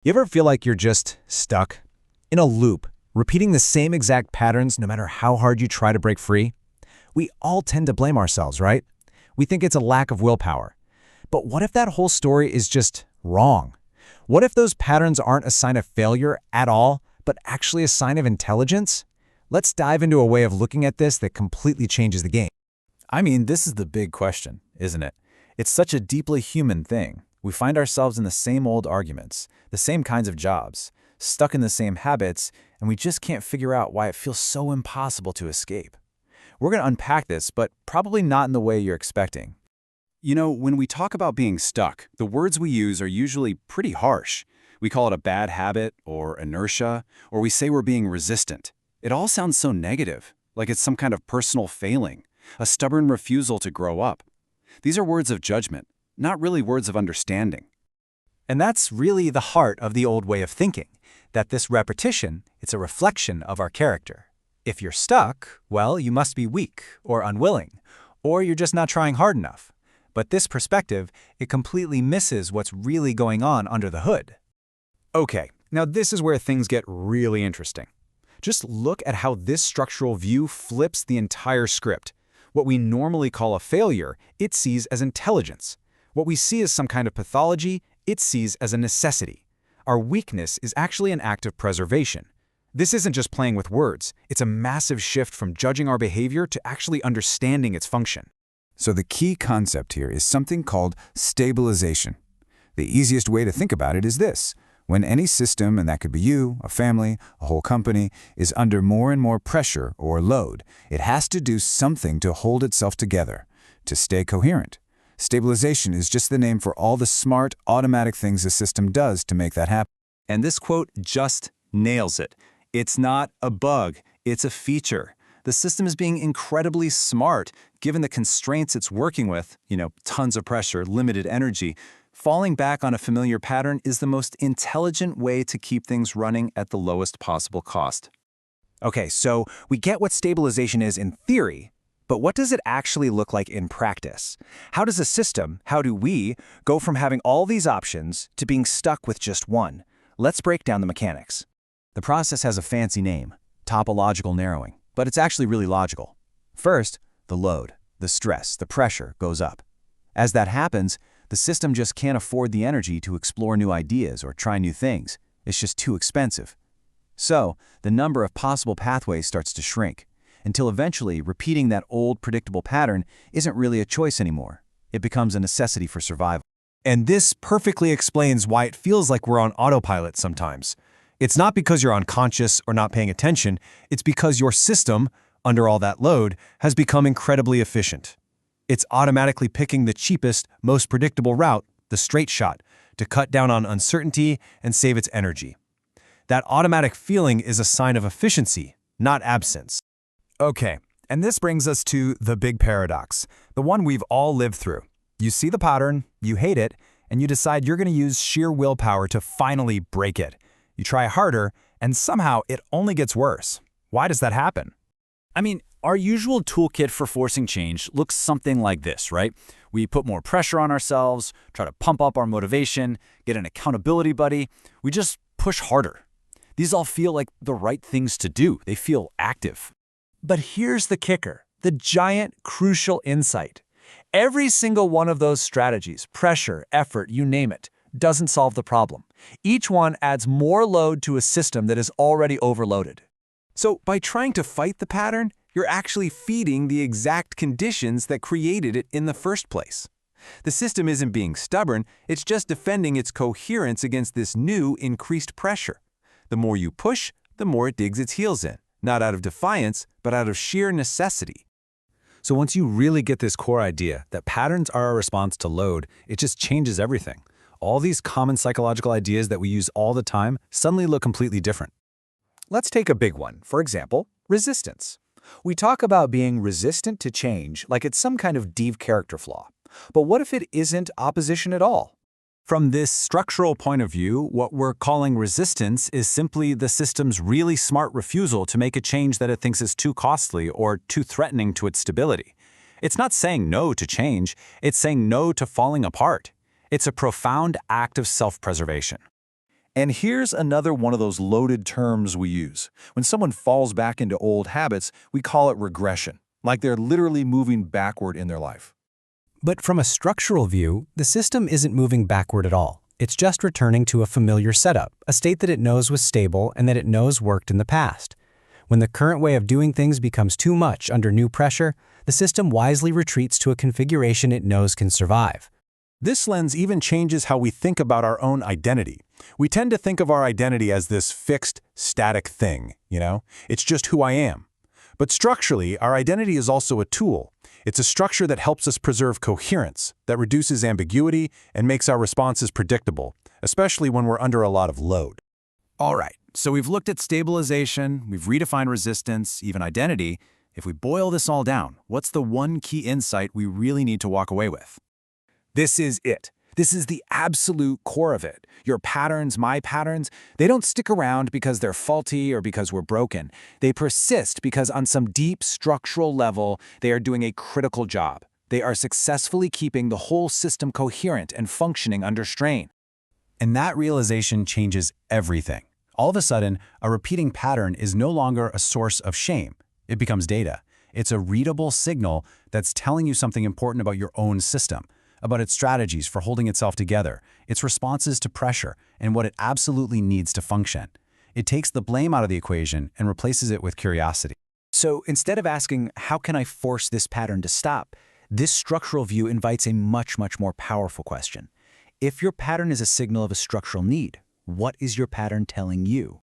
You ever feel like you're just stuck in a loop, repeating the same exact patterns no matter how hard you try to break free? We all tend to blame ourselves, right? We think it's a lack of willpower. But what if that whole story is just wrong? What if those patterns aren't a sign of failure at all, but actually a sign of intelligence? Let's dive into a way of looking at this that completely changes the game. I mean, this is the big question, isn't it? It's such a deeply human thing. We find ourselves in the same old arguments, the same kinds of jobs, stuck in the same habits, and we just can't figure out why it feels so impossible to escape. We're going to unpack this, but probably not in the way you're expecting. You know, when we talk about being stuck, the words we use are usually pretty harsh. We call it a bad habit or inertia, or we say we're being resistant. It all sounds so negative, like it's some kind of personal failing, a stubborn refusal to grow up. These are words of judgment, not really words of understanding. And that's really the heart of the old way of thinking, that this repetition, it's a reflection of our character. If you're stuck, well, you must be weak or unwilling, or you're just not trying hard enough. But this perspective, it completely misses what's really going on under the hood. Okay, now this is where things get really interesting. Just look at how this structural view flips the entire script. What we normally call a failure, it sees as intelligence. What we see as some kind of pathology, it sees as a necessity. Our weakness is actually an act of preservation. This isn't just playing with words, it's a massive shift from judging our behavior to actually understanding its function. So the key concept here is something called stabilisation. The easiest way to think about it is this. When any system, and that could be you, a family, a whole company, is under more and more pressure or load, it has to do something to hold itself together, to stay coherent. Stabilisation is just the name for all the smart, automatic things the system does to make that happen. And this quote just nails it. It's not a bug, it's a feature. The system is being incredibly smart, given the constraints it's working with, tons of pressure, limited energy. Falling back on a familiar pattern is the most intelligent way to keep things running at the lowest possible cost. Okay, so we get what stabilization is in theory, but what does it actually look like in practice? How does a system, how do we, go from having all these options to being stuck with just one? Let's break down the mechanics. The process has a fancy name, topological narrowing, but it's actually really logical. First, the load, the stress, the pressure goes up. As that happens, the system just can't afford the energy to explore new ideas or try new things. It's just too expensive. So, the number of possible pathways starts to shrink, until eventually repeating that old predictable pattern isn't really a choice anymore. It becomes a necessity for survival. And this perfectly explains why it feels like we're on autopilot sometimes. It's not because you're unconscious or not paying attention, it's because your system, under all that load, has become incredibly efficient. It's automatically picking the cheapest, most predictable route, the straight shot, to cut down on uncertainty and save its energy. That automatic feeling is a sign of efficiency, not absence. Okay, and this brings us to the big paradox, the one we've all lived through. You see the pattern, you hate it, and you decide you're going to use sheer willpower to finally break it. You try harder, and somehow it only gets worse. Why does that happen? I mean, our usual toolkit for forcing change looks something like this, right? We put more pressure on ourselves, try to pump up our motivation, get an accountability buddy. We just push harder. These all feel like the right things to do. They feel active. But here's the kicker, the giant, crucial insight. Every single one of those strategies, pressure, effort, you name it, doesn't solve the problem. Each one adds more load to a system that is already overloaded. So by trying to fight the pattern, you're actually feeding the exact conditions that created it in the first place. The system isn't being stubborn, it's just defending its coherence against this new, increased pressure. The more you push, the more it digs its heels in, not out of defiance, but out of sheer necessity. So once you really get this core idea that patterns are a response to load, it just changes everything. All these common psychological ideas that we use all the time suddenly look completely different. Let's take a big one, for example, resistance. We talk about being resistant to change like it's some kind of deep character flaw. But what if it isn't opposition at all? From this structural point of view, what we're calling resistance is simply the system's really smart refusal to make a change that it thinks is too costly or too threatening to its stability. It's not saying no to change, it's saying no to falling apart. It's a profound act of self-preservation. And here's another one of those loaded terms we use. When someone falls back into old habits, we call it regression, like they're literally moving backward in their life. But from a structural view, the system isn't moving backward at all. It's just returning to a familiar setup, a state that it knows was stable and that it knows worked in the past. When the current way of doing things becomes too much under new pressure, the system wisely retreats to a configuration it knows can survive. This lens even changes how we think about our own identity. We tend to think of our identity as this fixed, static thing, It's just who I am. But structurally, our identity is also a tool. It's a structure that helps us preserve coherence, that reduces ambiguity, and makes our responses predictable, especially when we're under a lot of load. All right, so we've looked at stabilization, we've redefined resistance, even identity. If we boil this all down, what's the one key insight we really need to walk away with? This is it. This is the absolute core of it. Your patterns, my patterns, they don't stick around because they're faulty or because we're broken. They persist because on some deep structural level, they are doing a critical job. They are successfully keeping the whole system coherent and functioning under strain. And that realization changes everything. All of a sudden, a repeating pattern is no longer a source of shame. It becomes data. It's a readable signal that's telling you something important about your own system, about its strategies for holding itself together, its responses to pressure, and what it absolutely needs to function. It takes the blame out of the equation and replaces it with curiosity. So instead of asking, how can I force this pattern to stop, this structural view invites a much more powerful question. If your pattern is a signal of a structural need, what is your pattern telling you?